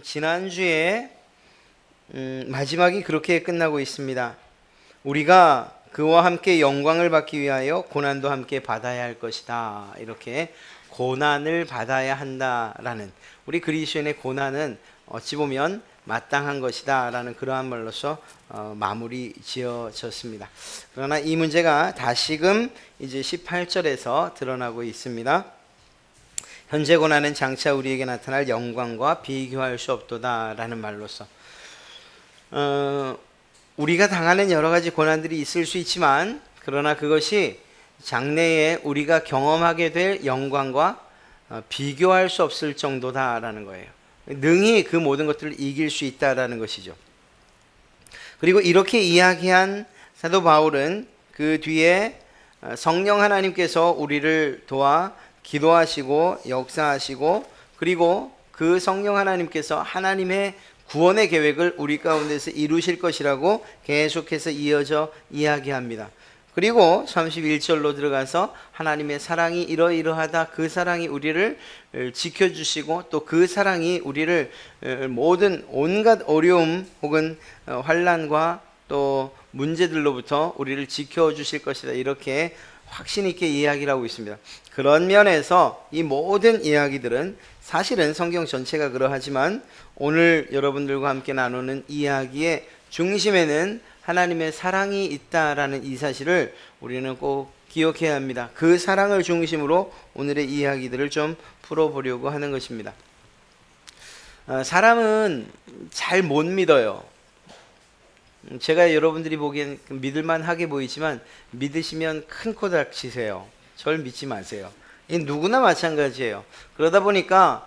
지난주에 마지막이 그렇게 끝나고 있습니다. 우리가 그와 함께 영광을 받기 위하여 고난도 함께 받아야 할 것이다. 이렇게 고난을 받아야 한다라는, 우리 그리스도인의 고난은 어찌 보면 마땅한 것이다 라는 그러한 말로서 마무리 지어졌습니다. 그러나 이 문제가 다시금 이제 18절에서 드러나고 있습니다. 현재 고난은 장차 우리에게 나타날 영광과 비교할 수 없도다 라는 말로서 우리가 당하는 여러 가지 고난들이 있을 수 있지만, 그러나 그것이 장래에 우리가 경험하게 될 영광과 비교할 수 없을 정도다라는 거예요. 능히 그 모든 것들을 이길 수 있다라는 것이죠. 그리고 이렇게 이야기한 사도 바울은 그 뒤에 성령 하나님께서 우리를 도와 기도하시고 역사하시고, 그리고 그 성령 하나님께서 하나님의 구원의 계획을 우리 가운데서 이루실 것이라고 계속해서 이어져 이야기합니다. 그리고 31절로 들어가서 하나님의 사랑이 이러이러하다, 그 사랑이 우리를 지켜주시고 또 그 사랑이 우리를 모든 온갖 어려움 혹은 환난과 또 문제들로부터 우리를 지켜주실 것이다, 이렇게 확신 있게 이야기를 하고 있습니다. 그런 면에서 이 모든 이야기들은 사실은 성경 전체가 그러하지만 오늘 여러분들과 함께 나누는 이야기의 중심에는 하나님의 사랑이 있다라는 이 사실을 우리는 꼭 기억해야 합니다. 그 사랑을 중심으로 오늘의 이야기들을 좀 풀어보려고 하는 것입니다. 사람은 잘 못 믿어요. 제가 여러분들이 보기엔 믿을만하게 보이지만 믿으시면 큰 코 다치세요. 절 믿지 마세요. 누구나 마찬가지예요. 그러다 보니까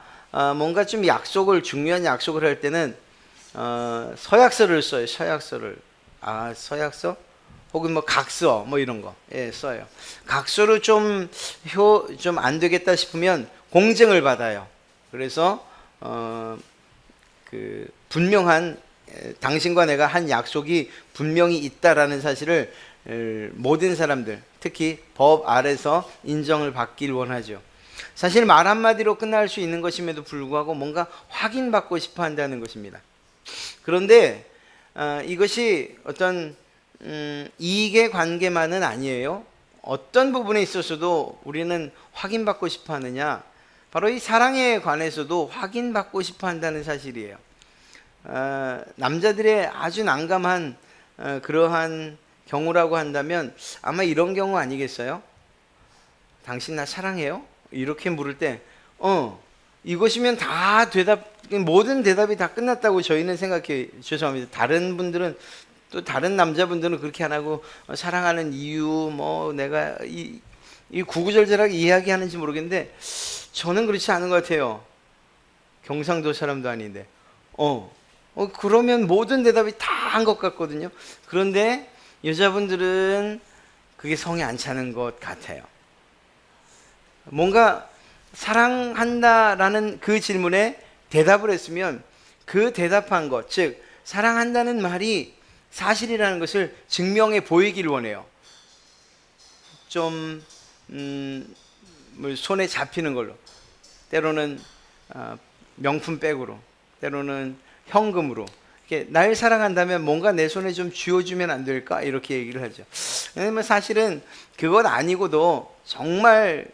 뭔가 좀 중요한 약속을 할 때는 서약서를 써요. 서약서를. 서약서? 혹은 각서 이런 거 써요. 각서로 좀 안 되겠다 싶으면 공증을 받아요. 그래서 분명한, 당신과 내가 한 약속이 분명히 있다라는 사실을 모든 사람들, 특히 법 아래서 인정을 받길 원하죠. 사실 말 한마디로 끝날 수 있는 것임에도 불구하고 뭔가 확인받고 싶어 한다는 것입니다. 그런데 이것이 어떤 이익의 관계만은 아니에요. 어떤 부분에 있어서도 우리는 확인받고 싶어 하느냐, 바로 이 사랑에 관해서도 확인받고 싶어 한다는 사실이에요. 남자들의 아주 난감한 그러한 경우라고 한다면 아마 이런 경우 아니겠어요? 당신 나 사랑해요? 이렇게 물을 때 이것이면 다 모든 대답이 다 끝났다고 저희는 생각해요. 죄송합니다. 다른 분들은, 또 다른 남자분들은 그렇게 안 하고 사랑하는 이유 내가 이 구구절절하게 이야기하는지 모르겠는데 저는 그렇지 않은 것 같아요. 경상도 사람도 아닌데 그러면 모든 대답이 다 한 것 같거든요. 그런데 여자분들은 그게 성에 안 차는 것 같아요. 뭔가 사랑한다라는 그 질문에 대답을 했으면 그 대답한 것, 즉 사랑한다는 말이 사실이라는 것을 증명해 보이길 원해요. 좀 손에 잡히는 걸로, 때로는 명품백으로, 때로는 현금으로, 이렇게 날 사랑한다면 뭔가 내 손에 좀 쥐어주면 안 될까, 이렇게 얘기를 하죠. 왜냐면 사실은 그것 아니고도 정말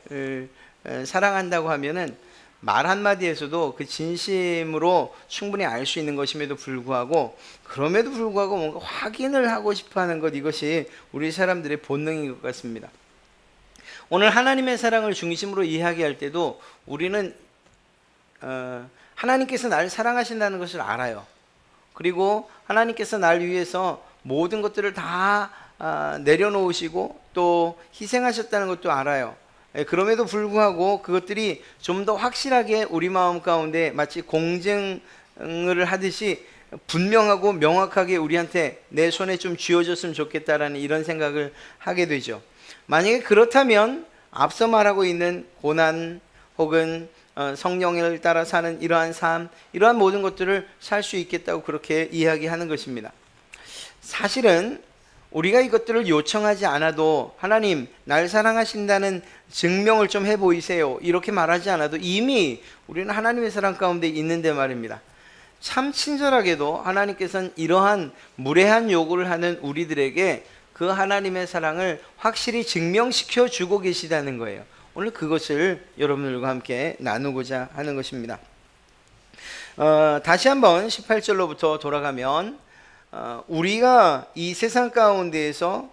사랑한다고 하면은 말 한마디에서도 그 진심으로 충분히 알 수 있는 것임에도 불구하고, 그럼에도 불구하고 뭔가 확인을 하고 싶어 하는 것, 이것이 우리 사람들의 본능인 것 같습니다. 오늘 하나님의 사랑을 중심으로 이야기할 때도 우리는 하나님께서 나를 사랑하신다는 것을 알아요. 그리고 하나님께서 날 위해서 모든 것들을 다 내려놓으시고 또 희생하셨다는 것도 알아요. 그럼에도 불구하고 그것들이 좀 더 확실하게 우리 마음 가운데 마치 공증을 하듯이 분명하고 명확하게 우리한테 내 손에 좀 쥐어줬으면 좋겠다라는 이런 생각을 하게 되죠. 만약에 그렇다면 앞서 말하고 있는 고난 혹은 성령을 따라 사는 이러한 삶, 이러한 모든 것들을 살 수 있겠다고 그렇게 이야기하는 것입니다. 사실은 우리가 이것들을 요청하지 않아도, 하나님 날 사랑하신다는 증명을 좀 해보이세요, 이렇게 말하지 않아도 이미 우리는 하나님의 사랑 가운데 있는데 말입니다. 참 친절하게도 하나님께서는 이러한 무례한 요구를 하는 우리들에게 그 하나님의 사랑을 확실히 증명시켜 주고 계시다는 거예요. 오늘 그것을 여러분들과 함께 나누고자 하는 것입니다. 다시 한번 18절로부터 돌아가면 우리가 이 세상 가운데에서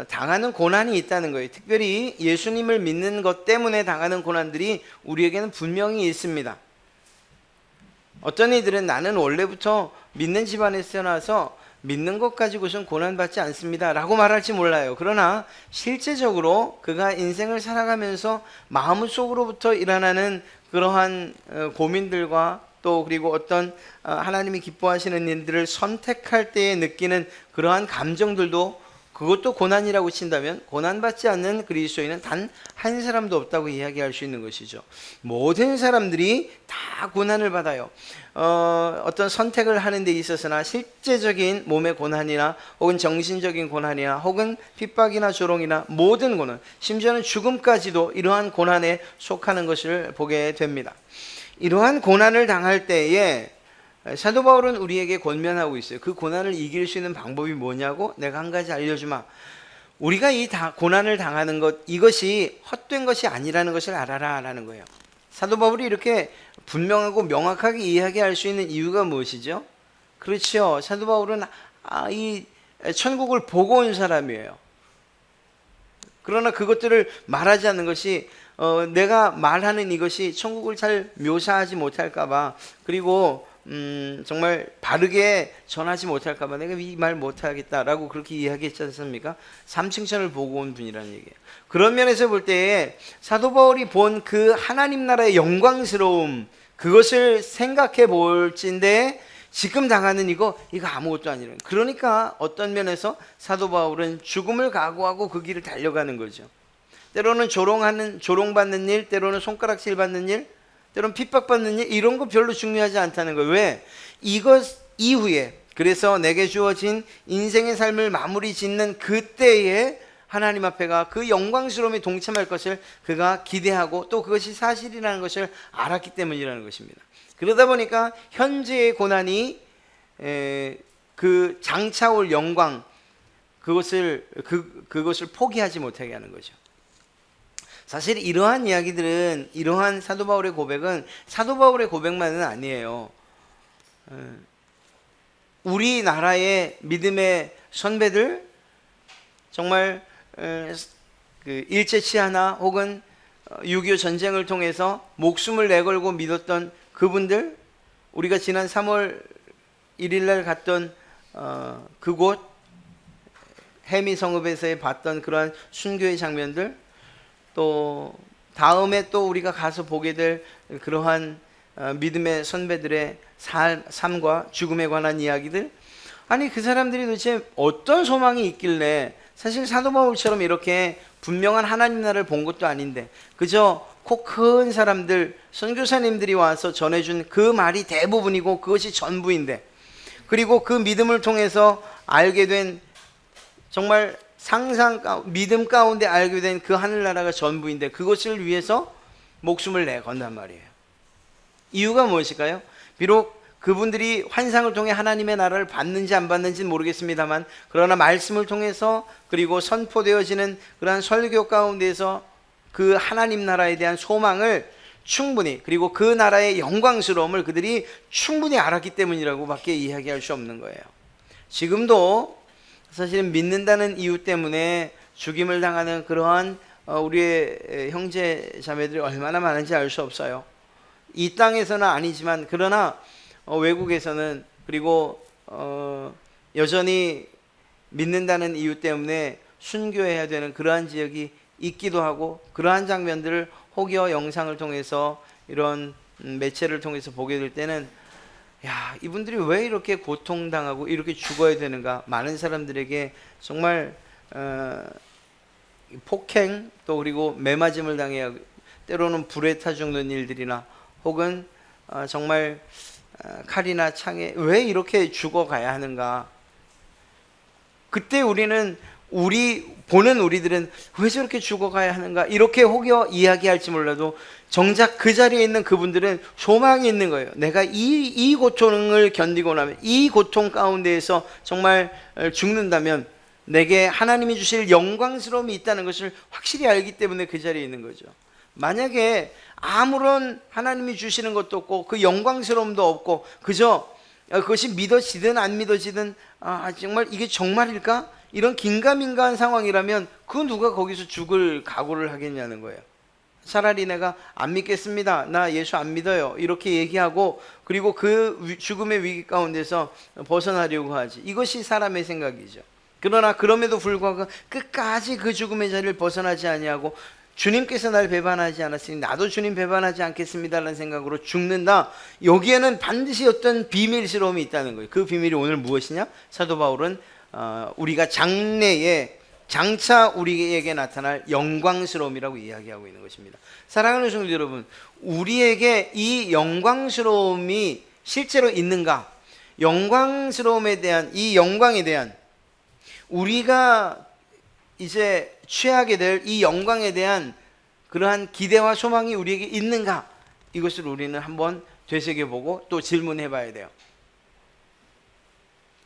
당하는 고난이 있다는 거예요. 특별히 예수님을 믿는 것 때문에 당하는 고난들이 우리에게는 분명히 있습니다. 어떤 이들은 나는 원래부터 믿는 집안에서 태어나서 믿는 것 가지고선 고난받지 않습니다 라고 말할지 몰라요. 그러나 실제적으로 그가 인생을 살아가면서 마음속으로부터 일어나는 그러한 고민들과 또 그리고 어떤 하나님이 기뻐하시는 일들을 선택할 때에 느끼는 그러한 감정들도 그것도 고난이라고 친다면 고난받지 않는 그리스도인은 단 한 사람도 없다고 이야기할 수 있는 것이죠. 모든 사람들이 다 고난을 받아요. 어떤 선택을 하는 데 있어서나 실제적인 몸의 고난이나 혹은 정신적인 고난이나 혹은 핍박이나 조롱이나 모든 고난, 심지어는 죽음까지도 이러한 고난에 속하는 것을 보게 됩니다. 이러한 고난을 당할 때에 사도 바울은 우리에게 권면하고 있어요. 그 고난을 이길 수 있는 방법이 뭐냐고? 내가 한 가지 알려주마. 우리가 이 고난을 당하는 것, 이것이 헛된 것이 아니라는 것을 알아라 라는 거예요. 사도 바울이 이렇게 분명하고 명확하게 이야기할 수 있는 이유가 무엇이죠? 그렇죠. 사도 바울은 이 천국을 보고 온 사람이에요. 그러나 그것들을 말하지 않는 것이 내가 말하는 이것이 천국을 잘 묘사하지 못할까봐, 그리고 정말 바르게 전하지 못할까봐 내가 이 말 못하겠다라고 그렇게 이야기했지 않습니까? 삼층천을 보고 온 분이라는 얘기예요. 그런 면에서 볼 때에 사도 바울이 본 그 하나님 나라의 영광스러움, 그것을 생각해 볼진데 지금 당하는 이거 아무것도 아니라. 그러니까 어떤 면에서 사도 바울은 죽음을 각오하고 그 길을 달려가는 거죠. 때로는 조롱받는 일, 때로는 손가락질 받는 일, 때로는 핍박받는 일, 이런 거 별로 중요하지 않다는 거예요. 왜? 이것 이후에, 그래서 내게 주어진 인생의 삶을 마무리 짓는 그때에 하나님 앞에가 그 영광스러움에 동참할 것을 그가 기대하고 또 그것이 사실이라는 것을 알았기 때문이라는 것입니다. 그러다 보니까 현재의 고난이 그 장차올 영광, 그것을 포기하지 못하게 하는 거죠. 사실 이러한 이야기들은, 이러한 사도 바울의 고백은 사도 바울의 고백만은 아니에요. 우리나라의 믿음의 선배들, 정말 그 일제치하나 혹은 6.25 전쟁을 통해서 목숨을 내걸고 믿었던 그분들, 우리가 지난 3월 1일 날 갔던 그곳 해미성읍에서 봤던 그러한 순교의 장면들, 또 다음에 또 우리가 가서 보게 될 그러한 믿음의 선배들의 삶과 죽음에 관한 이야기들, 아니 그 사람들이 도대체 어떤 소망이 있길래, 사실 사도 바울처럼 이렇게 분명한 하나님 나라를 본 것도 아닌데 그저 코 큰 사람들, 선교사님들이 와서 전해준 그 말이 대부분이고 그것이 전부인데, 그리고 그 믿음을 통해서 알게 된, 정말 믿음 가운데 알게 된 그 하늘나라가 전부인데 그것을 위해서 목숨을 내건단 말이에요. 이유가 무엇일까요? 비록 그분들이 환상을 통해 하나님의 나라를 받는지 안 받는지는 모르겠습니다만, 그러나 말씀을 통해서 그리고 선포되어지는 그러한 설교 가운데서 그 하나님 나라에 대한 소망을 충분히, 그리고 그 나라의 영광스러움을 그들이 충분히 알았기 때문이라고 밖에 이야기할 수 없는 거예요. 지금도 사실은 믿는다는 이유 때문에 죽임을 당하는 그러한 우리의 형제 자매들이 얼마나 많은지 알 수 없어요. 이 땅에서는 아니지만, 그러나 외국에서는, 그리고 여전히 믿는다는 이유 때문에 순교해야 되는 그러한 지역이 있기도 하고, 그러한 장면들을 혹여 영상을 통해서 이런 매체를 통해서 보게 될 때는, 야, 이분들이 왜 이렇게 고통당하고 이렇게 죽어야 되는가. 많은 사람들에게 정말 폭행, 또 그리고 매맞음을 당해야, 때로는 불에 타 죽는 일들이나 혹은 정말 칼이나 창에 왜 이렇게 죽어가야 하는가. 그때 우리들은 왜 저렇게 죽어가야 하는가, 이렇게 혹여 이야기할지 몰라도 정작 그 자리에 있는 그분들은 소망이 있는 거예요. 내가 이 고통을 견디고 나면, 이 고통 가운데에서 정말 죽는다면 내게 하나님이 주실 영광스러움이 있다는 것을 확실히 알기 때문에 그 자리에 있는 거죠. 만약에 아무런 하나님이 주시는 것도 없고 그 영광스러움도 없고 그저 그것이 믿어지든 안 믿어지든 정말 이게 정말일까? 이런 긴가민가한 상황이라면 그 누가 거기서 죽을 각오를 하겠냐는 거예요. 차라리 내가 안 믿겠습니다, 나 예수 안 믿어요, 이렇게 얘기하고 그리고 그 죽음의 위기 가운데서 벗어나려고 하지. 이것이 사람의 생각이죠. 그러나 그럼에도 불구하고 끝까지 그 죽음의 자리를 벗어나지 아니하고 주님께서 날 배반하지 않았으니 나도 주님 배반하지 않겠습니다라는 생각으로 죽는다. 여기에는 반드시 어떤 비밀스러움이 있다는 거예요. 그 비밀이 오늘 무엇이냐? 사도 바울은 우리가 장래에 장차 우리에게 나타날 영광스러움이라고 이야기하고 있는 것입니다. 사랑하는 성도 여러분, 우리에게 이 영광스러움이 실제로 있는가? 영광스러움에 대한, 이 영광에 대한, 우리가 이제 취하게 될 이 영광에 대한 그러한 기대와 소망이 우리에게 있는가? 이것을 우리는 한번 되새겨보고 또 질문해 봐야 돼요.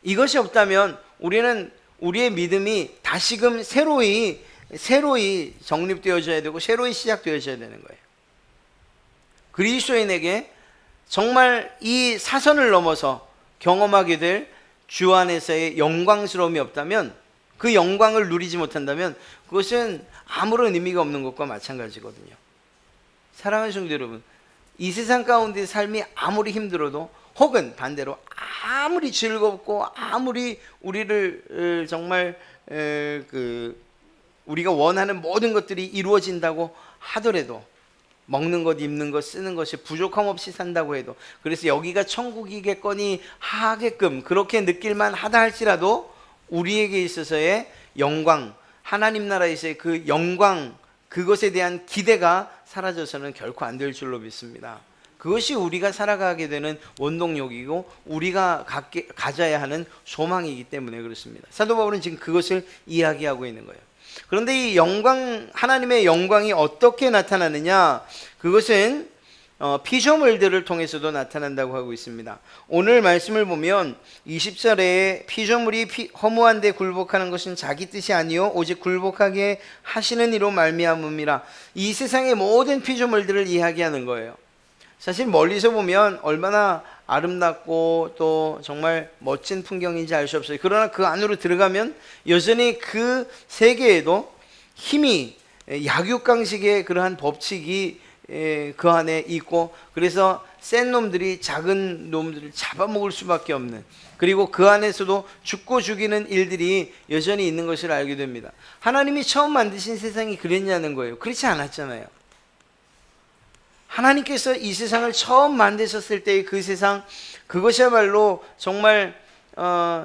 이것이 없다면 우리는 우리의 믿음이 다시금 새로이 정립되어져야 되고 새로이 시작되어져야 되는 거예요. 그리스도인에게 정말 이 사선을 넘어서 경험하게 될 주 안에서의 영광스러움이 없다면, 그 영광을 누리지 못한다면 그것은 아무런 의미가 없는 것과 마찬가지거든요. 사랑하는 성도 여러분, 이 세상 가운데 삶이 아무리 힘들어도 혹은 반대로 아무리 즐겁고 아무리 우리를 정말 우리가 원하는 모든 것들이 이루어진다고 하더라도, 먹는 것, 입는 것, 쓰는 것이 부족함 없이 산다고 해도, 그래서 여기가 천국이겠거니 하게끔 그렇게 느낄만 하다 할지라도 우리에게 있어서의 영광, 하나님 나라에서의 그 영광, 그것에 대한 기대가 사라져서는 결코 안 될 줄로 믿습니다. 그것이 우리가 살아가게 되는 원동력이고 우리가 가져야 하는 소망이기 때문에 그렇습니다. 사도 바울은 지금 그것을 이야기하고 있는 거예요. 그런데 이 영광, 하나님의 영광이 어떻게 나타나느냐? 그것은 피조물들을 통해서도 나타난다고 하고 있습니다. 오늘 말씀을 보면 20절에 피조물이 허무한데 굴복하는 것은 자기 뜻이 아니요 오직 굴복하게 하시는 이로 말미암음이라. 이 세상의 모든 피조물들을 이야기하는 거예요. 사실 멀리서 보면 얼마나 아름답고 또 정말 멋진 풍경인지 알 수 없어요. 그러나 그 안으로 들어가면 여전히 그 세계에도 힘이, 약육강식의 그러한 법칙이 그 안에 있고, 그래서 센 놈들이 작은 놈들을 잡아먹을 수밖에 없는, 그리고 그 안에서도 죽고 죽이는 일들이 여전히 있는 것을 알게 됩니다. 하나님이 처음 만드신 세상이 그랬냐는 거예요. 그렇지 않았잖아요. 하나님께서 이 세상을 처음 만드셨을 때의 그 세상, 그것이야말로 정말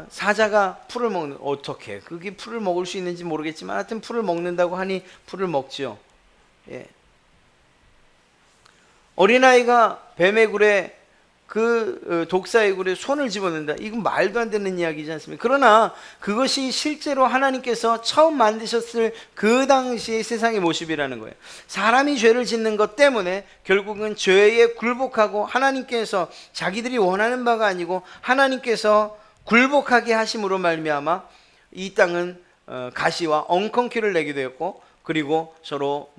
사자가 풀을 먹는, 어떻게 그게 풀을 먹을 수 있는지 모르겠지만 하여튼 풀을 먹는다고 하니 풀을 먹죠. 예. 어린아이가 뱀의 굴에 그 독사의 굴에 손을 집어넣는다. 이건 말도 안 되는 이야기지 않습니까? 그러나 그것이 실제로 하나님께서 처음 만드셨을 그 당시의 세상의 모습이라는 거예요. 사람이 죄를 짓는 것 때문에 결국은 죄에 굴복하고, 하나님께서 자기들이 원하는 바가 아니고 하나님께서 굴복하게 하심으로 말미암아 이 땅은 가시와 엉겅퀴를 내게 되었고, 그리고 서로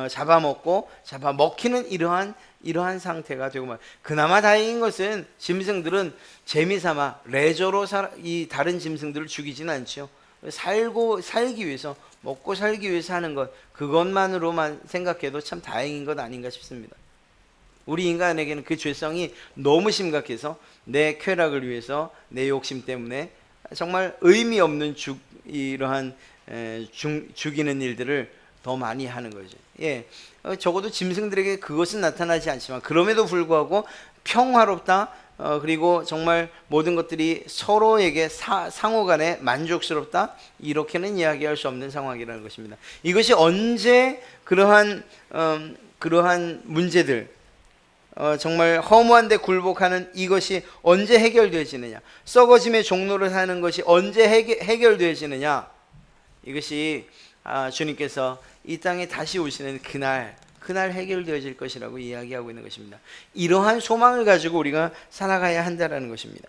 잡아먹고 잡아먹히는 이러한 상태가 되고 말. 그나마 다행인 것은 짐승들은 재미삼아 레저로 이 다른 짐승들을 죽이지는 않죠. 살기 위해서, 먹고 살기 위해서 하는 것, 그것만으로만 생각해도 참 다행인 것 아닌가 싶습니다. 우리 인간에게는 그 죄성이 너무 심각해서 내 쾌락을 위해서, 내 욕심 때문에 정말 의미 없는 이러한 죽이는 일들을 더 많이 하는 거죠. 예, 적어도 짐승들에게 그것은 나타나지 않지만 그럼에도 불구하고 평화롭다, 그리고 정말 모든 것들이 서로에게 상호간에 만족스럽다, 이렇게는 이야기할 수 없는 상황이라는 것입니다. 이것이 언제 그러한 문제들, 정말 허무한데 굴복하는 이것이 언제 해결되어지느냐, 썩어짐의 종로를 사는 것이 언제 해결되어지느냐, 이것이 주님께서 이 땅에 다시 오시는 그날 해결되어질 것이라고 이야기하고 있는 것입니다. 이러한 소망을 가지고 우리가 살아가야 한다는 것입니다.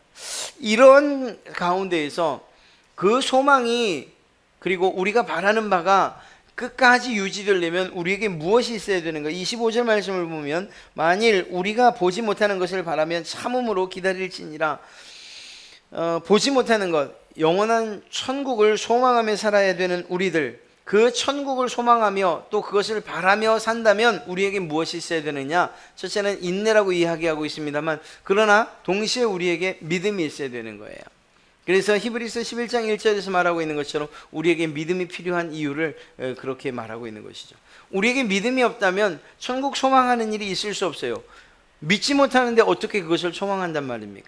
이런 가운데에서 그 소망이, 그리고 우리가 바라는 바가 끝까지 유지되려면 우리에게 무엇이 있어야 되는가? 25절 말씀을 보면 만일 우리가 보지 못하는 것을 바라면 참음으로 기다릴지니라. 보지 못하는 것, 영원한 천국을 소망하며 살아야 되는 우리들, 그 천국을 소망하며 또 그것을 바라며 산다면 우리에게 무엇이 있어야 되느냐? 첫째는 인내라고 이야기하고 있습니다만, 그러나 동시에 우리에게 믿음이 있어야 되는 거예요. 그래서 히브리서 11장 1절에서 말하고 있는 것처럼 우리에게 믿음이 필요한 이유를 그렇게 말하고 있는 것이죠. 우리에게 믿음이 없다면 천국 소망하는 일이 있을 수 없어요. 믿지 못하는데 어떻게 그것을 소망한단 말입니까?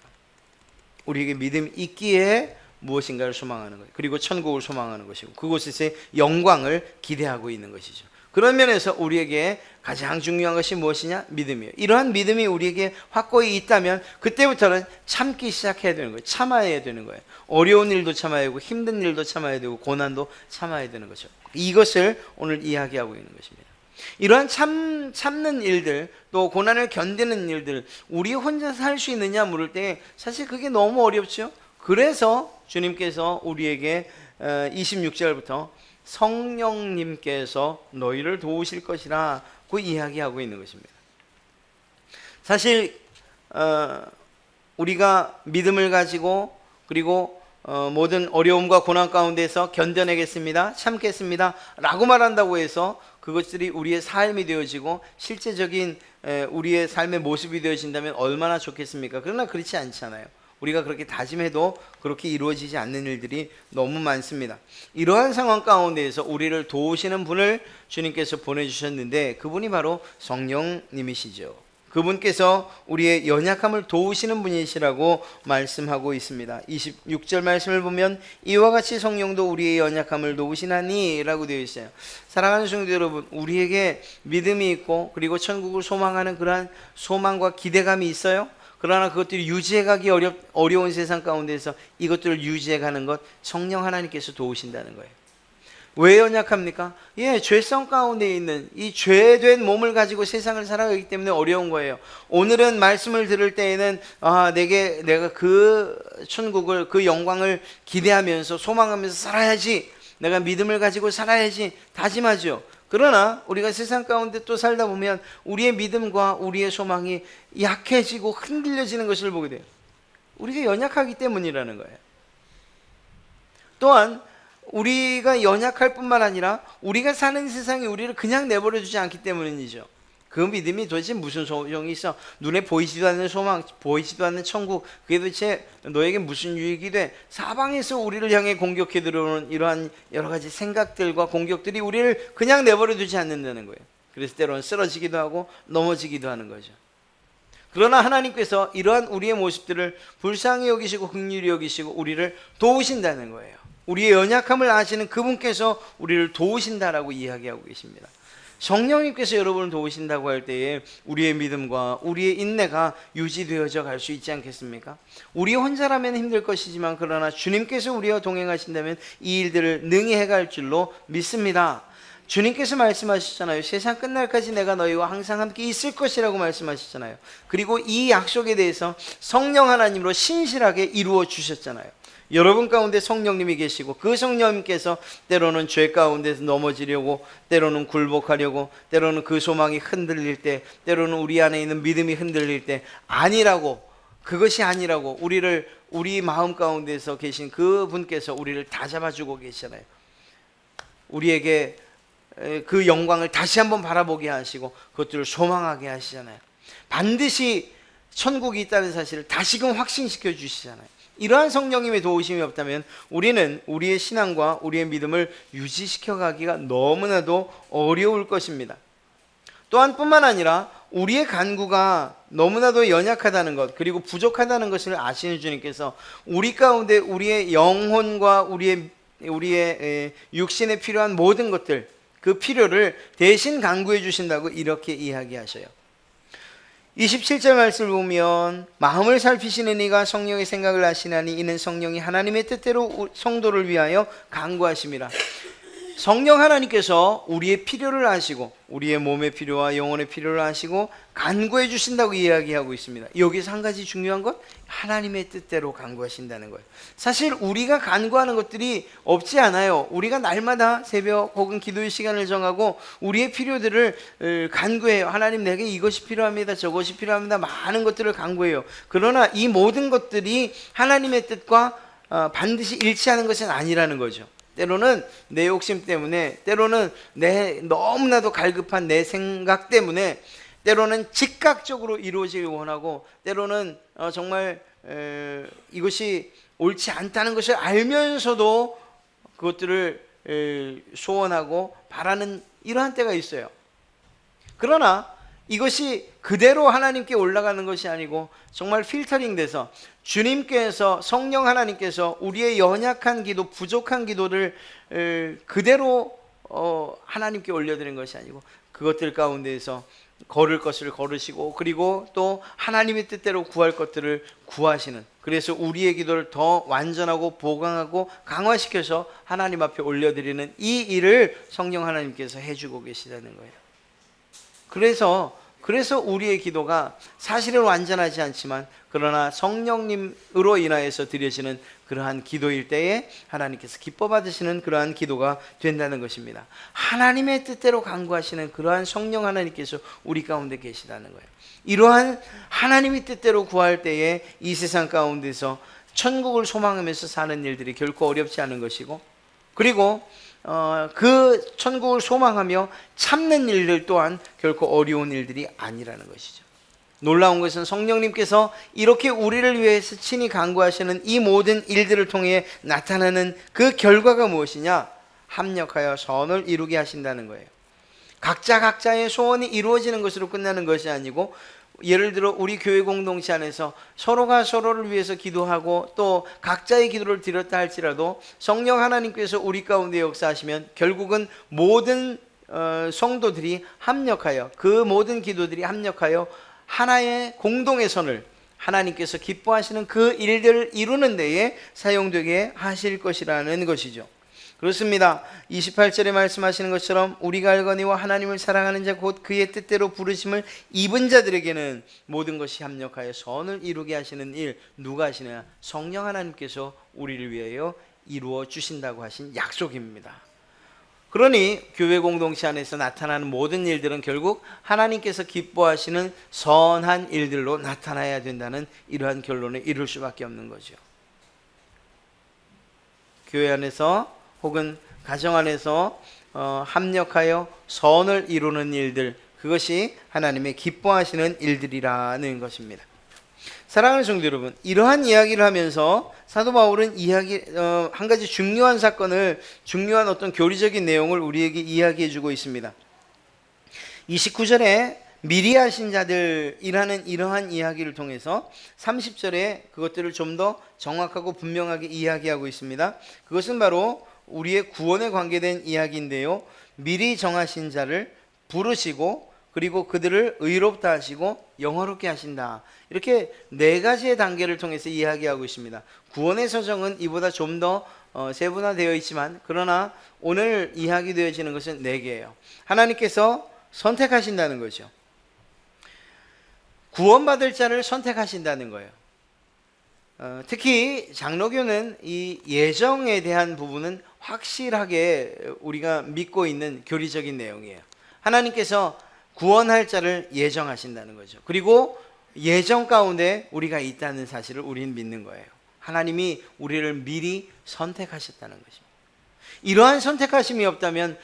우리에게 믿음이 있기에 무엇인가를 소망하는 거예요. 그리고 천국을 소망하는 것이고 그곳에서의 영광을 기대하고 있는 것이죠. 그런 면에서 우리에게 가장 중요한 것이 무엇이냐? 믿음이에요. 이러한 믿음이 우리에게 확고히 있다면 그때부터는 참기 시작해야 되는 거예요. 참아야 되는 거예요. 어려운 일도 참아야 되고 힘든 일도 참아야 되고 고난도 참아야 되는 거죠. 이것을 오늘 이야기하고 있는 것입니다. 이러한 참는 일들, 또 고난을 견디는 일들, 우리 혼자서 할 수 있느냐 물을 때 사실 그게 너무 어렵죠. 그래서 주님께서 우리에게 26절부터 성령님께서 너희를 도우실 것이라고 이야기하고 있는 것입니다. 사실 우리가 믿음을 가지고 그리고 모든 어려움과 고난 가운데서 견뎌내겠습니다, 참겠습니다 라고 말한다고 해서 그것들이 우리의 삶이 되어지고 실제적인 우리의 삶의 모습이 되어진다면 얼마나 좋겠습니까? 그러나 그렇지 않잖아요. 우리가 그렇게 다짐해도 그렇게 이루어지지 않는 일들이 너무 많습니다. 이러한 상황 가운데에서 우리를 도우시는 분을 주님께서 보내주셨는데 그분이 바로 성령님이시죠. 그분께서 우리의 연약함을 도우시는 분이시라고 말씀하고 있습니다. 26절 말씀을 보면 이와 같이 성령도 우리의 연약함을 도우시나니 라고 되어 있어요. 사랑하는 성도 여러분, 우리에게 믿음이 있고 그리고 천국을 소망하는 그러한 소망과 기대감이 있어요. 그러나 그것들이 유지해가기 어려운 세상 가운데서 이것들을 유지해가는 것 성령 하나님께서 도우신다는 거예요. 왜 연약합니까? 죄성 가운데 있는 이 죄된 몸을 가지고 세상을 살아가기 때문에 어려운 거예요. 오늘은 말씀을 들을 때에는 내가 그 천국을, 그 영광을 기대하면서 소망하면서 살아야지, 내가 믿음을 가지고 살아야지 다짐하죠. 그러나 우리가 세상 가운데 또 살다 보면 우리의 믿음과 우리의 소망이 약해지고 흔들려지는 것을 보게 돼요. 우리가 연약하기 때문이라는 거예요. 또한 우리가 연약할 뿐만 아니라 우리가 사는 세상이 우리를 그냥 내버려 두지 않기 때문이죠. 그 믿음이 도대체 무슨 소용이 있어? 눈에 보이지도 않는 소망, 보이지도 않는 천국, 그게 도대체 너에게 무슨 유익이 돼? 사방에서 우리를 향해 공격해 들어오는 이러한 여러 가지 생각들과 공격들이 우리를 그냥 내버려 두지 않는다는 거예요. 그래서 때로는 쓰러지기도 하고 넘어지기도 하는 거죠. 그러나 하나님께서 이러한 우리의 모습들을 불쌍히 여기시고 긍휼히 여기시고 우리를 도우신다는 거예요. 우리의 연약함을 아시는 그분께서 우리를 도우신다라고 이야기하고 계십니다. 성령님께서 여러분을 도우신다고 할 때에 우리의 믿음과 우리의 인내가 유지되어져 갈 수 있지 않겠습니까? 우리 혼자라면 힘들 것이지만 그러나 주님께서 우리와 동행하신다면 이 일들을 능히 해갈 줄로 믿습니다. 주님께서 말씀하셨잖아요. 세상 끝날까지 내가 너희와 항상 함께 있을 것이라고 말씀하셨잖아요. 그리고 이 약속에 대해서 성령 하나님으로 신실하게 이루어 주셨잖아요. 여러분 가운데 성령님이 계시고 그 성령님께서 때로는 죄 가운데서 넘어지려고, 때로는 굴복하려고, 때로는 그 소망이 흔들릴 때, 때로는 우리 안에 있는 믿음이 흔들릴 때 아니라고, 그것이 아니라고 우리 마음 가운데서 계신 그분께서 우리를 다 잡아주고 계시잖아요. 우리에게 그 영광을 다시 한번 바라보게 하시고 그것들을 소망하게 하시잖아요. 반드시 천국이 있다는 사실을 다시금 확신시켜 주시잖아요. 이러한 성령님의 도우심이 없다면 우리는 우리의 신앙과 우리의 믿음을 유지시켜 가기가 너무나도 어려울 것입니다. 또한 뿐만 아니라 우리의 간구가 너무나도 연약하다는 것, 그리고 부족하다는 것을 아시는 주님께서 우리 가운데 우리의 영혼과 우리의 육신에 필요한 모든 것들, 그 필요를 대신 간구해 주신다고 이렇게 이야기하셔요. 27절 말씀을 보면 마음을 살피시는 이가 성령의 생각을 아시나니 이는 성령이 하나님의 뜻대로 성도를 위하여 간구하심이라. 성령 하나님께서 우리의 필요를 아시고 우리의 몸의 필요와 영혼의 필요를 아시고 간구해 주신다고 이야기하고 있습니다. 여기서 한 가지 중요한 것, 하나님의 뜻대로 간구하신다는 거예요. 사실 우리가 간구하는 것들이 없지 않아요. 우리가 날마다 새벽 혹은 기도의 시간을 정하고 우리의 필요들을 간구해요. 하나님, 내게 이것이 필요합니다, 저것이 필요합니다, 많은 것들을 간구해요. 그러나 이 모든 것들이 하나님의 뜻과 반드시 일치하는 것은 아니라는 거죠. 때로는 내 욕심 때문에, 때로는 너무나도 갈급한 내 생각 때문에, 때로는 즉각적으로 이루어지길 원하고, 때로는 정말 이것이 옳지 않다는 것을 알면서도 그것들을 소원하고 바라는 이러한 때가 있어요. 그러나 이것이 그대로 하나님께 올라가는 것이 아니고 정말 필터링 돼서 주님께서, 성령 하나님께서 우리의 연약한 기도, 부족한 기도를 그대로 하나님께 올려드린 것이 아니고 그것들 가운데에서 걸을 것을 걸으시고, 그리고 또 하나님의 뜻대로 구할 것들을 구하시는, 그래서 우리의 기도를 더 완전하고 보강하고 강화시켜서 하나님 앞에 올려드리는 이 일을 성령 하나님께서 해주고 계시다는 거예요. 그래서 우리의 기도가 사실은 완전하지 않지만, 그러나 성령님으로 인하여서 드려지는 그러한 기도일 때에 하나님께서 기뻐 받으시는 그러한 기도가 된다는 것입니다. 하나님의 뜻대로 간구하시는 그러한 성령 하나님께서 우리 가운데 계시다는 거예요. 이러한 하나님의 뜻대로 구할 때에 이 세상 가운데서 천국을 소망하면서 사는 일들이 결코 어렵지 않은 것이고, 그리고 그 천국을 소망하며 참는 일들 또한 결코 어려운 일들이 아니라는 것이죠. 놀라운 것은 성령님께서 이렇게 우리를 위해서 친히 간구하시는 이 모든 일들을 통해 나타나는 그 결과가 무엇이냐? 합력하여 선을 이루게 하신다는 거예요. 각자의 소원이 이루어지는 것으로 끝나는 것이 아니고, 예를 들어 우리 교회 공동체 안에서 서로가 서로를 위해서 기도하고 또 각자의 기도를 드렸다 할지라도 성령 하나님께서 우리 가운데 역사하시면 결국은 모든 성도들이 합력하여, 그 모든 기도들이 합력하여 하나의 공동의 선을, 하나님께서 기뻐하시는 그 일들을 이루는 데에 사용되게 하실 것이라는 것이죠. 그렇습니다. 28절에 말씀하시는 것처럼 우리가 알거니와 하나님을 사랑하는 자 곧 그의 뜻대로 부르심을 입은 자들에게는 모든 것이 합력하여 선을 이루게 하시는 일, 누가 하시느냐? 성령 하나님께서 우리를 위하여 이루어 주신다고 하신 약속입니다. 그러니 교회 공동체 안에서 나타나는 모든 일들은 결국 하나님께서 기뻐하시는 선한 일들로 나타나야 된다는 이러한 결론에 이룰 수밖에 없는 거죠. 교회 안에서 혹은 가정 안에서 합력하여 선을 이루는 일들, 그것이 하나님의 기뻐하시는 일들이라는 것입니다. 사랑하는 성도 여러분, 이러한 이야기를 하면서 사도 바울은 한 가지 중요한 사건을, 중요한 어떤 교리적인 내용을 우리에게 이야기해 주고 있습니다. 29절에 미리 하신 자들이라는 이러한 이야기를 통해서 30절에 그것들을 좀 더 정확하고 분명하게 이야기하고 있습니다. 그것은 바로 우리의 구원에 관계된 이야기인데요, 미리 정하신 자를 부르시고 그리고 그들을 의롭다 하시고 영화롭게 하신다, 이렇게 네 가지의 단계를 통해서 이야기하고 있습니다. 구원의 서정은 이보다 좀 더 세분화되어 있지만, 그러나 오늘 이야기되어지는 것은 네 개예요. 하나님께서 선택하신다는 거죠. 구원받을 자를 선택하신다는 거예요. 특히 장로교는 이 예정에 대한 부분은 확실하게 우리가 믿고 있는 교리적인 내용이에요. 하나님께서 구원할 자를 예정하신다는 거죠. 그리고 예정 가운데 우리가 있다는 사실을 우리는 믿는 거예요. 하나님이 우리를 미리 선택하셨다는 것입니다. 이러한 선택하심이 없다면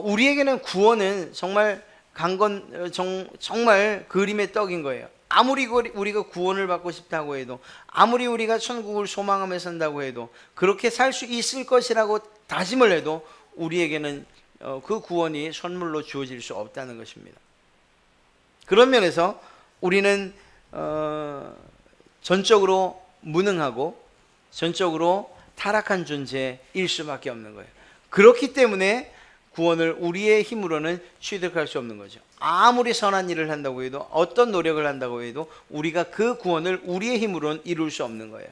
우리에게는 구원은 정말 정말 그림의 떡인 거예요. 아무리 우리가 구원을 받고 싶다고 해도, 아무리 우리가 천국을 소망하며 산다고 해도, 그렇게 살 수 있을 것이라고 다짐을 해도 우리에게는 그 구원이 선물로 주어질 수 없다는 것입니다. 그런 면에서 우리는 전적으로 무능하고 전적으로 타락한 존재일 수밖에 없는 거예요. 그렇기 때문에 구원을 우리의 힘으로는 취득할 수 없는 거죠. 아무리 선한 일을 한다고 해도, 어떤 노력을 한다고 해도 우리가 그 구원을 우리의 힘으로는 이룰 수 없는 거예요.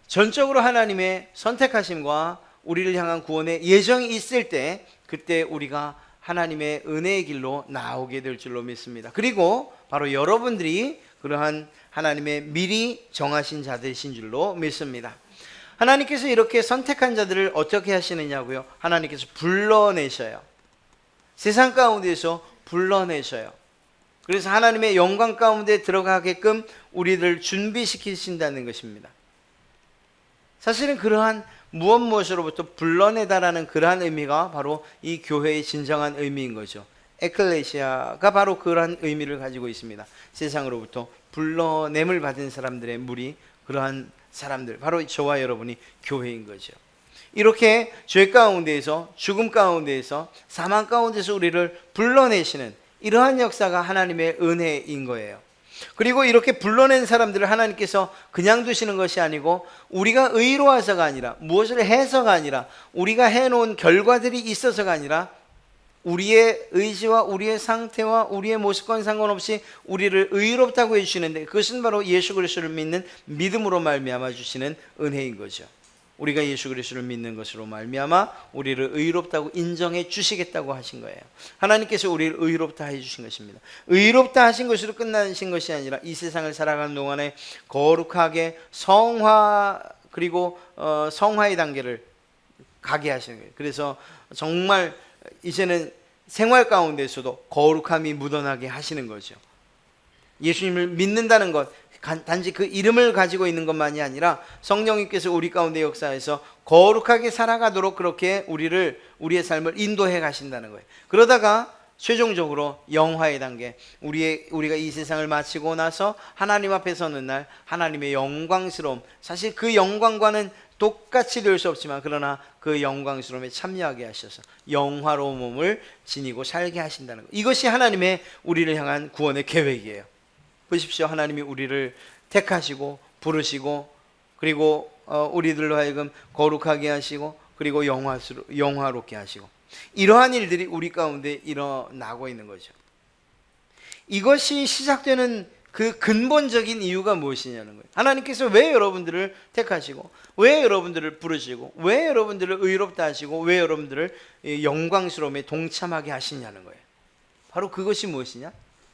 전적으로 하나님의 선택하심과 우리를 향한 구원의 예정이 있을 때 그때 우리가 하나님의 은혜의 길로 나오게 될 줄로 믿습니다. 그리고 바로 여러분들이 그러한 하나님의 미리 정하신 자들이신 줄로 믿습니다. 하나님께서 이렇게 선택한 자들을 어떻게 하시느냐고요? 하나님께서 불러내셔요. 세상 가운데서 불러내셔요. 그래서 하나님의 영광 가운데 들어가게끔 우리를 준비시키신다는 것입니다. 사실은 그러한 무엇으로부터 불러내다라는 그러한 의미가 바로 이 교회의 진정한 의미인 거죠. 에클레시아가 바로 그러한 의미를 가지고 있습니다. 세상으로부터 불러냄을 받은 사람들의 무리, 그러한 사람들, 바로 저와 여러분이 교회인 거죠. 이렇게 죄 가운데에서, 죽음 가운데에서, 사망 가운데서 우리를 불러내시는 이러한 역사가 하나님의 은혜인 거예요. 그리고 이렇게 불러낸 사람들을 하나님께서 그냥 두시는 것이 아니고 우리가 의로워서가 아니라, 무엇을 해서가 아니라, 우리가 해놓은 결과들이 있어서가 아니라 우리의 의지와 우리의 상태와 우리의 모습과는 상관없이 우리를 의롭다고 해주시는데, 그것은 바로 예수 그리스도를 믿는 믿음으로 말미암아 주시는 은혜인 거죠. 우리가 예수 그리스도를 믿는 것으로 말미암아 우리를 의롭다고 인정해 주시겠다고 하신 거예요. 하나님께서 우리를 의롭다 해주신 것입니다. 의롭다 하신 것으로 끝나신 것이 아니라 이 세상을 살아가는 동안에 거룩하게 성화, 그리고 성화의 단계를 가게 하시는 거예요. 그래서 정말 이제는 생활 가운데서도 거룩함이 묻어나게 하시는 거죠. 예수님을 믿는다는 것, 단지 그 이름을 가지고 있는 것만이 아니라 성령님께서 우리 가운데 역사해서 거룩하게 살아가도록 그렇게 우리의 삶을 인도해 가신다는 거예요. 그러다가 최종적으로 영화의 단계, 우리가 이 세상을 마치고 나서 하나님 앞에 서는 날 하나님의 영광스러움, 사실 그 영광과는 똑같이 될 수 없지만 그러나 그 영광스러움에 참여하게 하셔서 영화로운 몸을 지니고 살게 하신다는 것, 이것이 하나님의 우리를 향한 구원의 계획이에요. 보십시오. 하나님이 우리를 택하시고 부르시고 그리고 우리들로 하여금 거룩하게 하시고 그리고 영화롭게 하시고, 이러한 일들이 우리 가운데 일어나고 있는 거죠. 이것이 시작되는 그 근본적인 이유가 무엇이냐는 거예요. 하나님께서 왜 여러분들을 택하시고 왜 여러분들을 부르시고 왜 여러분들을 의롭다 하시고 왜 여러분들을 영광스러움에 동참하게 하시냐는 거예요. 바로 그것이 무엇이냐?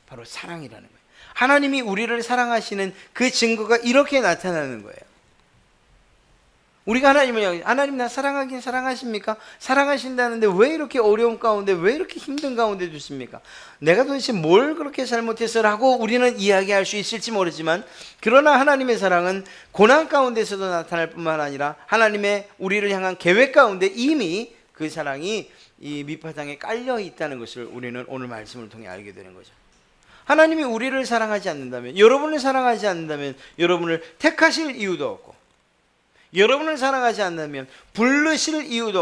바로 사랑이라는 거예요. 하나님이 우리를 사랑하시는 그 증거가 이렇게 나타나는 거예요. 우리가 하나님 나 사랑하긴 사랑하십니까? 사랑하신다는데 왜 이렇게 어려움 가운데, 왜 이렇게 힘든 가운데 두십니까? 내가 도대체 뭘 그렇게 잘못해서라고 우리는 이야기할 수 있을지 모르지만, 그러나 하나님의 사랑은 고난 가운데서도 나타날 뿐만 아니라 하나님의 우리를 향한 계획 가운데 이미 그 사랑이 이 밑바탕에 깔려 있다는 것을 우리는 오늘 말씀을 통해 알게 되는 거죠. 하나님이 우리를 사랑하지 않는다면, 여러분을 사랑하지 않는다면 여러분을 택하실 이유도 없고, 여러분을 사랑하지 않는다면 불러내실 이유도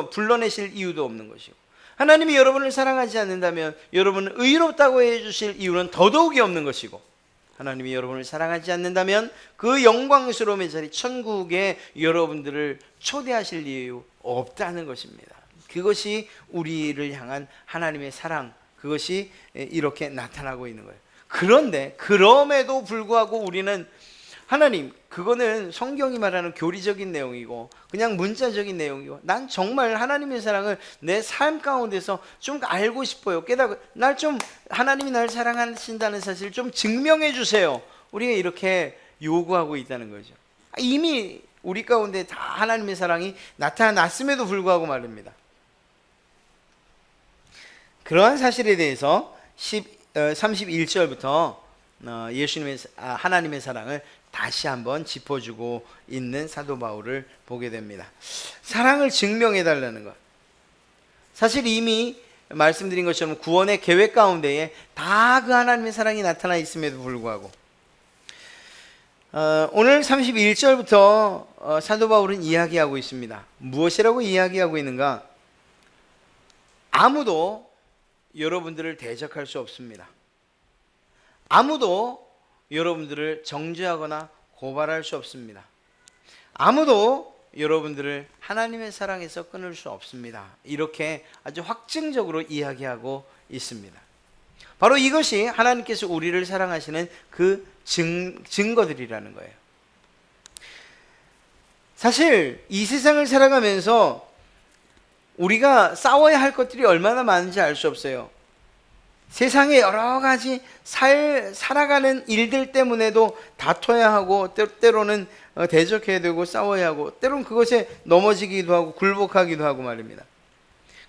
없는 것이고, 하나님이 여러분을 사랑하지 않는다면 여러분을 의롭다고 해주실 이유는 더더욱이 없는 것이고, 하나님이 여러분을 사랑하지 않는다면 그 영광스러움의 자리 천국에 여러분들을 초대하실 이유 없다는 것입니다. 그것이 우리를 향한 하나님의 사랑, 그것이 이렇게 나타나고 있는 거예요. 그런데 그럼에도 불구하고 우리는 하나님, 그거는 성경이 말하는 교리적인 내용이고 그냥 문자적인 내용이고, 난 정말 하나님의 사랑을 내 삶 가운데서 좀 알고 싶어요. 하나님이 날 사랑하신다는 사실을 좀 증명해 주세요. 우리가 이렇게 요구하고 있다는 거죠. 이미 우리 가운데 다 하나님의 사랑이 나타났음에도 불구하고 말입니다. 그러한 사실에 대해서 31절부터 하나님의 사랑을 다시 한번 짚어주고 있는 사도 바울을 보게 됩니다. 사랑을 증명해 달라는 것, 사실 이미 말씀드린 것처럼 구원의 계획 가운데에 다 그 하나님의 사랑이 나타나 있음에도 불구하고 오늘 31절부터 사도 바울은 이야기하고 있습니다. 무엇이라고 이야기하고 있는가? 아무도 여러분들을 대적할 수 없습니다. 아무도 여러분들을 정죄하거나 고발할 수 없습니다. 아무도 여러분들을 하나님의 사랑에서 끊을 수 없습니다. 이렇게 아주 확증적으로 이야기하고 있습니다. 바로 이것이 하나님께서 우리를 사랑하시는 그 증거들이라는 거예요. 사실 이 세상을 살아가면서 우리가 싸워야 할 것들이 얼마나 많은지 알 수 없어요. 세상에 여러 가지 살아가는 일들 때문에도 다퉈야 하고, 때로는 대적해야 되고 싸워야 하고, 때로는 그것에 넘어지기도 하고 굴복하기도 하고 말입니다.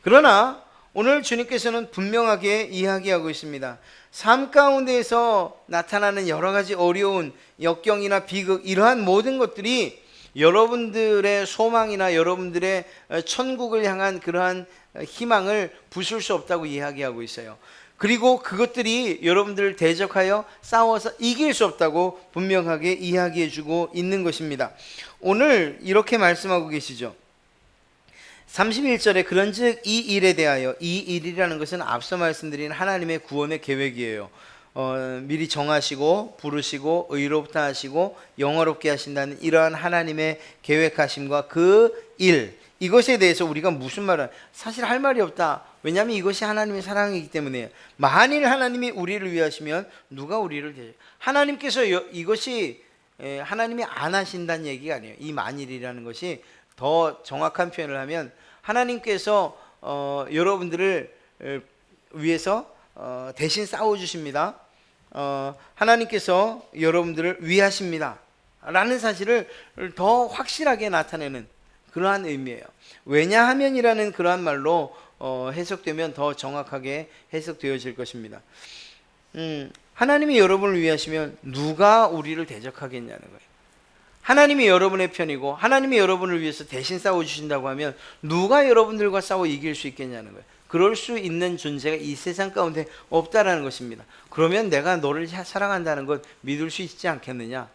그러나 오늘 주님께서는 분명하게 이야기하고 있습니다. 삶 가운데에서 나타나는 여러 가지 어려운 역경이나 비극, 이러한 모든 것들이 여러분들의 소망이나 여러분들의 천국을 향한 그러한 희망을 부술 수 없다고 이야기하고 있어요. 그리고 그것들이 여러분들을 대적하여 싸워서 이길 수 없다고 분명하게 이야기해 주고 있는 것입니다. 오늘 이렇게 말씀하고 계시죠. 31절에 그런즉 이 일에 대하여, 이 일이라는 것은 앞서 말씀드린 하나님의 구원의 계획이에요. 미리 정하시고 부르시고 의롭다 하시고 영화롭게 하신다는 이러한 하나님의 계획하심과 그 일, 이것에 대해서 우리가 무슨 말을, 사실 할 말이 없다. 왜냐하면 이것이 하나님의 사랑이기 때문에. 만일 하나님이 우리를 위하시면 누가 우리를 대적? 하나님께서 이것이 하나님이 안 하신다는 얘기가 아니에요. 이 만일이라는 것이 더 정확한 표현을 하면 하나님께서 여러분들을 위해서 대신 싸워주십니다. 하나님께서 여러분들을 위하십니다 라는 사실을 더 확실하게 나타내는 그러한 의미예요. 왜냐하면이라는 그러한 말로 해석되면 더 정확하게 해석되어질 것입니다. 하나님이 여러분을 위하시면 누가 우리를 대적하겠냐는 거예요. 하나님이 여러분의 편이고 하나님이 여러분을 위해서 대신 싸워주신다고 하면 누가 여러분들과 싸워 이길 수 있겠냐는 거예요. 그럴 수 있는 존재가 이 세상 가운데 없다라는 것입니다. 그러면 내가 너를 사랑한다는 것 믿을 수 있지 않겠느냐?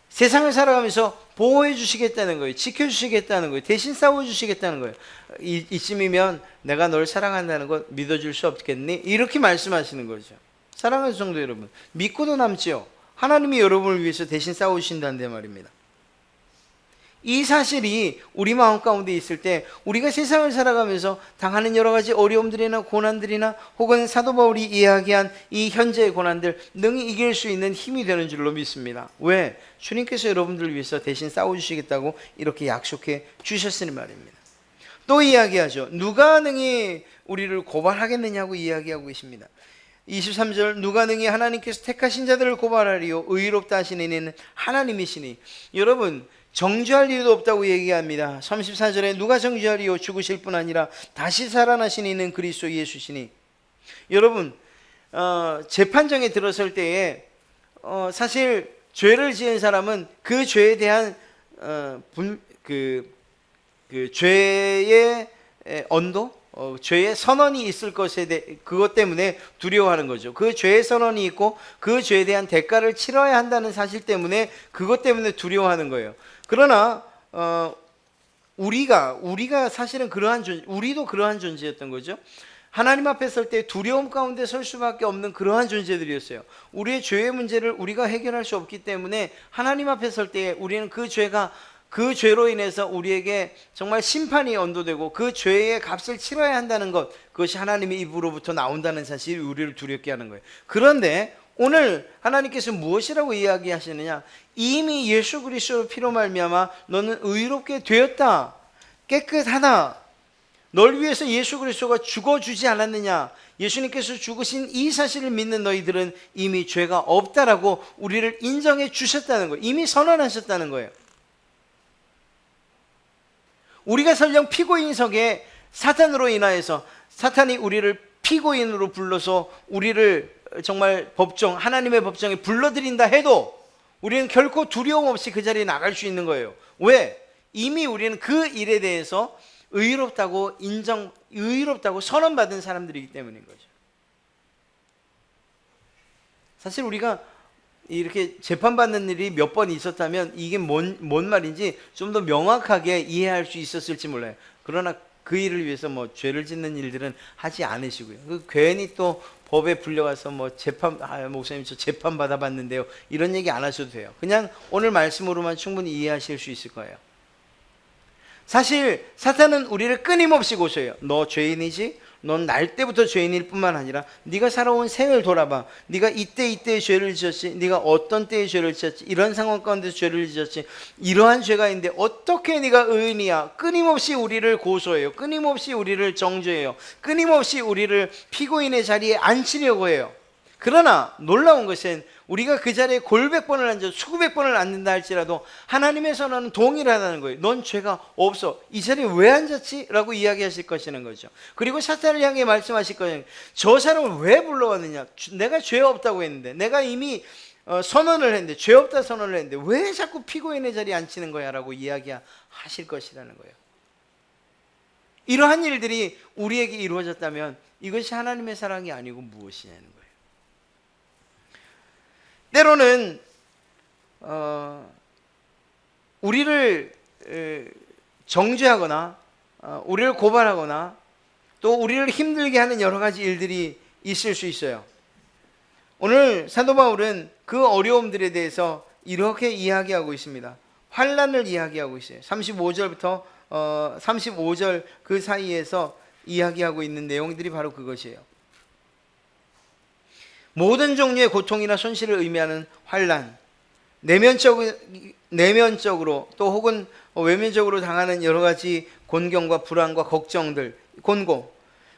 세상을 살아가면서 보호해 주시겠다는 거예요. 지켜주시겠다는 거예요. 대신 싸워주시겠다는 거예요. 이쯤이면 내가 널 사랑한다는 것 믿어줄 수 없겠니? 이렇게 말씀하시는 거죠. 사랑하는 성도 여러분, 믿고도 남지요. 하나님이 여러분을 위해서 대신 싸우신다는 말입니다. 이 사실이 우리 마음 가운데 있을 때 우리가 세상을 살아가면서 당하는 여러 가지 어려움들이나 고난들이나 혹은 사도 바울이 이야기한 이 현재의 고난들 능히 이길 수 있는 힘이 되는 줄로 믿습니다. 왜? 주님께서 여러분들을 위해서 대신 싸워주시겠다고 이렇게 약속해 주셨으니 말입니다. 또 이야기하죠. 누가 능히 우리를 고발하겠느냐고 이야기하고 계십니다. 23절, 누가 능히 하나님께서 택하신 자들을 고발하리요 의롭다 하시는 이는 하나님이시니. 여러분, 정죄할 이유도 없다고 얘기합니다. 34절에 누가 정죄하리요 죽으실 뿐 아니라 다시 살아나신 이는 그리스도 예수시니. 여러분, 재판정에 들어설 때에 사실 죄를 지은 사람은 그 죄에 대한 그 죄의 언도, 죄의 선언이 있을 것에 대해 그것 때문에 두려워하는 거죠. 그 죄의 선언이 있고 그 죄에 대한 대가를 치러야 한다는 사실 때문에 그것 때문에 두려워하는 거예요. 그러나 우리가 사실은 우리도 그러한 존재였던 거죠. 하나님 앞에 설 때 두려움 가운데 설 수밖에 없는 그러한 존재들이었어요. 우리의 죄의 문제를 우리가 해결할 수 없기 때문에 하나님 앞에 설 때 우리는 그 죄로 인해서 우리에게 정말 심판이 언도되고 그 죄의 값을 치러야 한다는 것, 그것이 하나님의 입으로부터 나온다는 사실이 우리를 두렵게 하는 거예요. 그런데 오늘 하나님께서 무엇이라고 이야기하시느냐? 이미 예수 그리스도 피로 말미암아 너는 의롭게 되었다, 깨끗하다. 널 위해서 예수 그리스도가 죽어주지 않았느냐? 예수님께서 죽으신 이 사실을 믿는 너희들은 이미 죄가 없다라고 우리를 인정해 주셨다는 거예요. 이미 선언하셨다는 거예요. 우리가 설령 피고인석에 사탄으로 인하여서 사탄이 우리를 피고인으로 불러서 우리를 정말 하나님의 법정에 불러들인다 해도 우리는 결코 두려움 없이 그 자리에 나갈 수 있는 거예요. 왜? 이미 우리는 그 일에 대해서 의롭다고 선언받은 사람들이기 때문인 거죠. 사실 우리가 이렇게 재판받는 일이 몇 번 있었다면 이게 뭔 말인지 좀 더 명확하게 이해할 수 있었을지 몰라요. 그러나 그 일을 위해서 죄를 짓는 일들은 하지 않으시고요. 괜히 또 법에 불려가서 목사님 저 재판 받아봤는데요, 이런 얘기 안 하셔도 돼요. 그냥 오늘 말씀으로만 충분히 이해하실 수 있을 거예요. 사실 사탄은 우리를 끊임없이 고소해요. 너 죄인이지? 넌 날 때부터 죄인일 뿐만 아니라 네가 살아온 생을 돌아봐. 네가 이때의 죄를 지었지. 네가 어떤 때의 죄를 지었지. 이런 상황 가운데서 죄를 지었지. 이러한 죄가 있는데 어떻게 네가 의인이야. 끊임없이 우리를 고소해요. 끊임없이 우리를 정죄해요. 끊임없이 우리를 피고인의 자리에 앉히려고 해요. 그러나 놀라운 것은 우리가 그 자리에 골백 번을 앉아 수백 번을 앉는다 할지라도 하나님의 선언은 동일하다는 거예요. 넌 죄가 없어. 이 자리에 왜 앉았지? 라고 이야기하실 것이라는 거죠. 그리고 사탄을 향해 말씀하실 거예요. 저 사람을 왜 불러왔느냐? 내가 죄 없다고 했는데, 내가 이미 선언을 했는데, 죄 없다 선언을 했는데 왜 자꾸 피고인의 자리에 앉히는 거야? 라고 이야기하실 것이라는 거예요. 이러한 일들이 우리에게 이루어졌다면 이것이 하나님의 사랑이 아니고 무엇이냐는 거예요. 때로는 우리를 정죄하거나 우리를 고발하거나 또 우리를 힘들게 하는 여러 가지 일들이 있을 수 있어요. 오늘 사도 바울은 그 어려움들에 대해서 이렇게 이야기하고 있습니다. 환난을 이야기하고 있어요. 35절부터 35절 그 사이에서 이야기하고 있는 내용들이 바로 그것이에요. 모든 종류의 고통이나 손실을 의미하는 환난, 내면적으로 또 혹은 외면적으로 당하는 여러 가지 곤경과 불안과 걱정들, 곤고,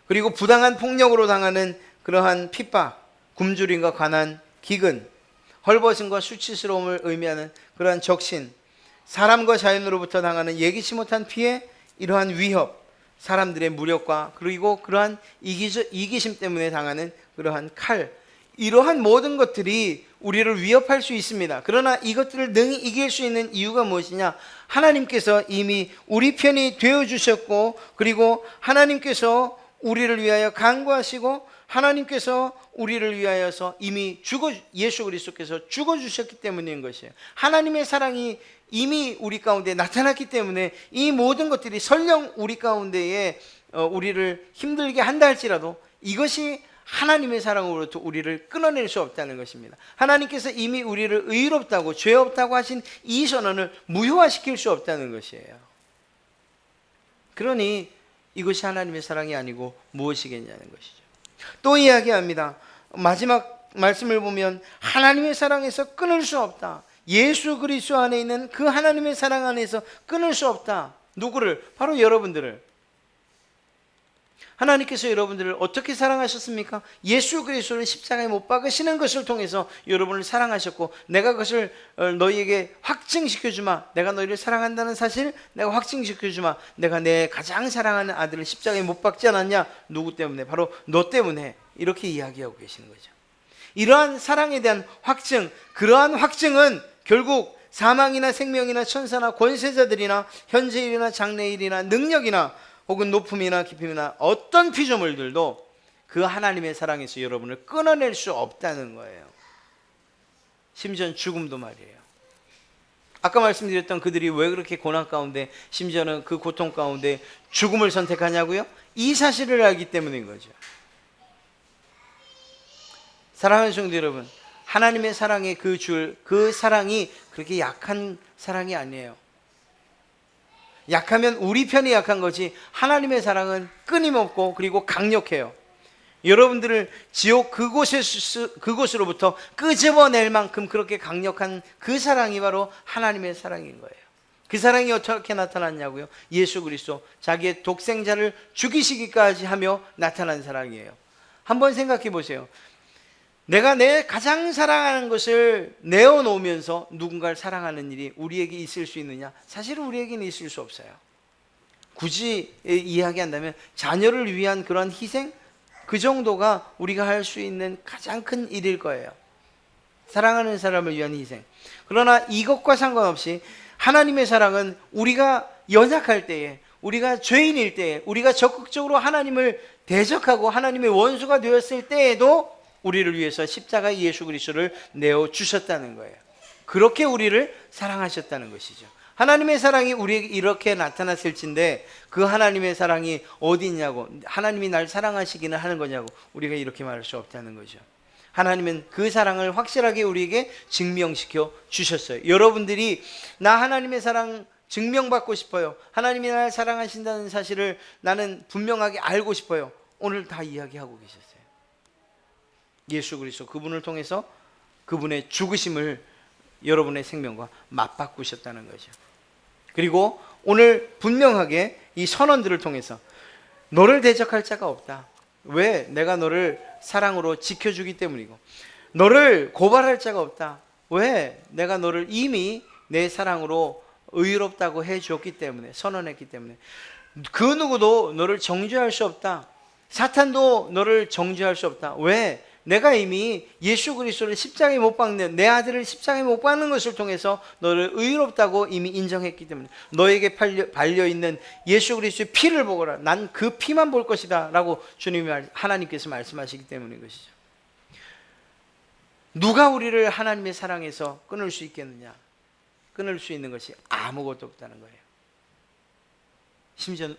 그리고 부당한 폭력으로 당하는 그러한 핍박, 굶주림과 가난, 기근, 헐벗음과 수치스러움을 의미하는 그러한 적신, 사람과 자연으로부터 당하는 예기치 못한 피해, 이러한 위협, 사람들의 무력과 그리고 그러한 이기심 때문에 당하는 그러한 칼, 이러한 모든 것들이 우리를 위협할 수 있습니다. 그러나 이것들을 능히 이길 수 있는 이유가 무엇이냐? 하나님께서 이미 우리 편이 되어주셨고, 그리고 하나님께서 우리를 위하여 간구하시고, 하나님께서 우리를 위하여서 이미 예수 그리스도께서 죽어주셨기 때문인 것이에요. 하나님의 사랑이 이미 우리 가운데 나타났기 때문에 이 모든 것들이 설령 우리 가운데에 우리를 힘들게 한다 할지라도 이것이 하나님의 사랑으로부터 우리를 끊어낼 수 없다는 것입니다. 하나님께서 이미 우리를 의롭다고 죄 없다고 하신 이 선언을 무효화시킬 수 없다는 것이에요. 그러니 이것이 하나님의 사랑이 아니고 무엇이겠냐는 것이죠. 또 이야기합니다. 마지막 말씀을 보면 하나님의 사랑에서 끊을 수 없다. 예수 그리스도 안에 있는 그 하나님의 사랑 안에서 끊을 수 없다. 누구를? 바로 여러분들을. 하나님께서 여러분들을 어떻게 사랑하셨습니까? 예수 그리스도를 십자가에 못 박으시는 것을 통해서 여러분을 사랑하셨고, 내가 그것을 너희에게 확증시켜주마. 내가 너희를 사랑한다는 사실 내가 확증시켜주마. 내가 내 가장 사랑하는 아들을 십자가에 못 박지 않았냐? 누구 때문에? 바로 너 때문에. 이렇게 이야기하고 계시는 거죠. 이러한 사랑에 대한 확증, 그러한 확증은 결국 사망이나 생명이나 천사나 권세자들이나 현재일이나 장래일이나 능력이나 혹은 높음이나 깊음이나 어떤 피조물들도 그 하나님의 사랑에서 여러분을 끊어낼 수 없다는 거예요. 심지어 죽음도 말이에요. 아까 말씀드렸던 그들이 왜 그렇게 고난 가운데, 심지어는 그 고통 가운데 죽음을 선택하냐고요? 이 사실을 알기 때문인 거죠. 사랑하는 성도 여러분, 하나님의 사랑의 그 사랑이 그렇게 약한 사랑이 아니에요. 약하면 우리 편이 약한 거지, 하나님의 사랑은 끊임없고 그리고 강력해요. 여러분들을 지옥 그곳으로부터 끄집어낼 만큼 그렇게 강력한 그 사랑이 바로 하나님의 사랑인 거예요. 그 사랑이 어떻게 나타났냐고요? 예수 그리스도 자기의 독생자를 죽이시기까지 하며 나타난 사랑이에요. 한번 생각해 보세요. 내가 내 가장 사랑하는 것을 내어놓으면서 누군가를 사랑하는 일이 우리에게 있을 수 있느냐? 사실은 우리에게는 있을 수 없어요. 굳이 이야기한다면 자녀를 위한 그런 희생? 그 정도가 우리가 할 수 있는 가장 큰 일일 거예요. 사랑하는 사람을 위한 희생. 그러나 이것과 상관없이 하나님의 사랑은 우리가 연약할 때에, 우리가 죄인일 때에, 우리가 적극적으로 하나님을 대적하고 하나님의 원수가 되었을 때에도 우리를 위해서 십자가 예수 그리스도를 내어주셨다는 거예요. 그렇게 우리를 사랑하셨다는 것이죠. 하나님의 사랑이 우리에게 이렇게 나타났을진데 그 하나님의 사랑이 어디 있냐고, 하나님이 날 사랑하시기는 하는 거냐고 우리가 이렇게 말할 수 없다는 거죠. 하나님은 그 사랑을 확실하게 우리에게 증명시켜 주셨어요. 여러분들이 나 하나님의 사랑 증명받고 싶어요. 하나님이 날 사랑하신다는 사실을 나는 분명하게 알고 싶어요. 오늘 다 이야기하고 계셨어요. 예수 그리스도 그분을 통해서 그분의 죽으심을 여러분의 생명과 맞바꾸셨다는 거죠. 그리고 오늘 분명하게 이 선언들을 통해서 너를 대적할 자가 없다. 왜? 내가 너를 사랑으로 지켜주기 때문이고, 너를 고발할 자가 없다. 왜? 내가 너를 이미 내 사랑으로 의롭다고 해줬기 때문에, 선언했기 때문에. 그 누구도 너를 정죄할 수 없다. 사탄도 너를 정죄할 수 없다. 왜? 내가 이미 예수 그리스도를 십자가에 못 박는, 내 아들을 십자가에 못 박는 것을 통해서 너를 의롭다고 이미 인정했기 때문에, 너에게 발려있는 예수 그리스도의 피를 보거라. 난 그 피만 볼 것이다 라고 주님이 하나님께서 말씀하시기 때문인 것이죠. 누가 우리를 하나님의 사랑에서 끊을 수 있겠느냐? 끊을 수 있는 것이 아무것도 없다는 거예요. 심지어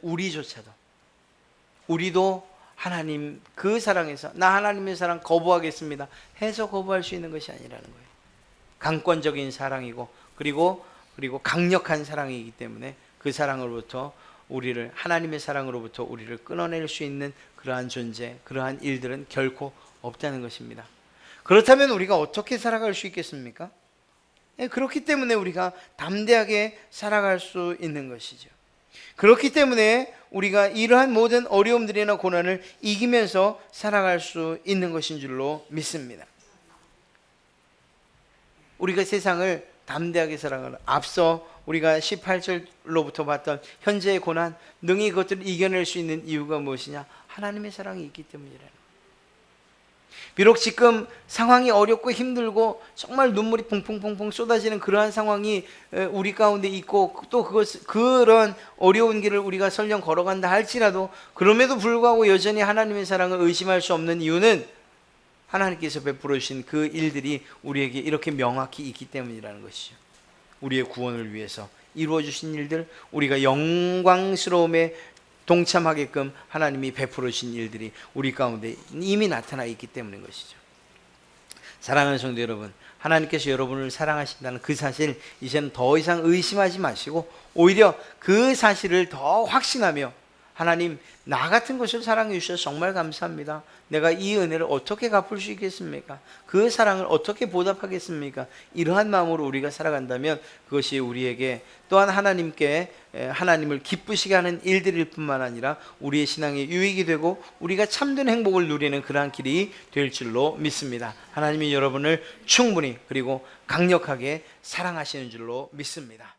우리도 하나님 그 사랑에서 나 하나님의 사랑 거부하겠습니다 해서 거부할 수 있는 것이 아니라는 거예요. 강권적인 사랑이고 그리고 강력한 사랑이기 때문에 그 사랑으로부터 우리를, 하나님의 사랑으로부터 우리를 끊어낼 수 있는 그러한 존재, 그러한 일들은 결코 없다는 것입니다. 그렇다면 우리가 어떻게 살아갈 수 있겠습니까? 그렇기 때문에 우리가 담대하게 살아갈 수 있는 것이죠. 그렇기 때문에 우리가 이러한 모든 어려움들이나 고난을 이기면서 살아갈 수 있는 것인 줄로 믿습니다. 우리가 세상을 담대하게 살아가는, 앞서 우리가 18절로부터 봤던 현재의 고난, 능히 그것들을 이겨낼 수 있는 이유가 무엇이냐? 하나님의 사랑이 있기 때문이라는 거예요. 비록 지금 상황이 어렵고 힘들고 정말 눈물이 퐁퐁퐁퐁 쏟아지는 그러한 상황이 우리 가운데 있고, 또 그런 어려운 길을 우리가 설령 걸어간다 할지라도, 그럼에도 불구하고 여전히 하나님의 사랑을 의심할 수 없는 이유는 하나님께서 베풀어 주신 그 일들이 우리에게 이렇게 명확히 있기 때문이라는 것이죠. 우리의 구원을 위해서 이루어 주신 일들, 우리가 영광스러움에 동참하게끔 하나님이 베풀어 주신 일들이 우리 가운데 이미 나타나 있기 때문인 것이죠. 사랑하는 성도 여러분, 하나님께서 여러분을 사랑하신다는 그 사실 이제는 더 이상 의심하지 마시고, 오히려 그 사실을 더 확신하며, 하나님 나 같은 것을 사랑해 주셔서 정말 감사합니다. 내가 이 은혜를 어떻게 갚을 수 있겠습니까? 그 사랑을 어떻게 보답하겠습니까? 이러한 마음으로 우리가 살아간다면 그것이 우리에게 또한 하나님을 기쁘시게 하는 일들일 뿐만 아니라 우리의 신앙에 유익이 되고 우리가 참된 행복을 누리는 그러한 길이 될 줄로 믿습니다. 하나님이 여러분을 충분히 그리고 강력하게 사랑하시는 줄로 믿습니다.